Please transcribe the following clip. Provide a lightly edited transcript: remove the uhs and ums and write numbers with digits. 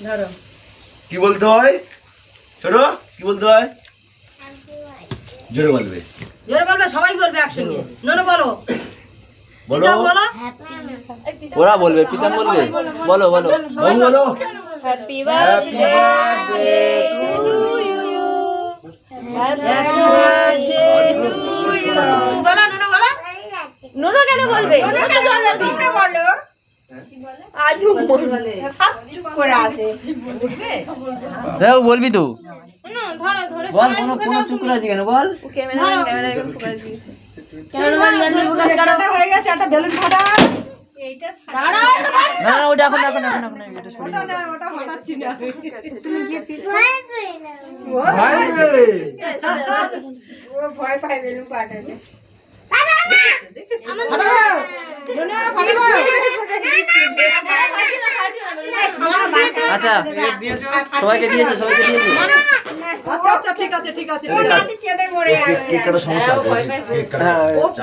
ধরো কি বলতে হয় ছোট কি বলতে হয় জোরে বলবে সবাই বলবে একসঙ্গে ননু বলো বলো বলো ওরা বলবে প্রীতম বলবে বলো বলো বাবু বলো happy happy birthday to you বলো ননু বলো নুনু কেন বলবে বলো আজ করে আসে রেও বলবি তো ধরো ধরে বল কোনো চুপ করে আছে কেন বল ক্যামেরা ফোকাস দিয়েছে ক্যামেরা ফোকাস করো হয়ে গেছে একটা বেলুন ফাটা দাঁড়াও না ওটা এখন এটা সরিয়ে ওটা না ওটা ফাটাচ্ছি না ভাই রে ও ভয় পায় বেলুন ফাটাতে আচ্ছা সবাইকে দিয়েছো আচ্ছা আচ্ছা ঠিক আছে কেক কাটার সমস্যা আছে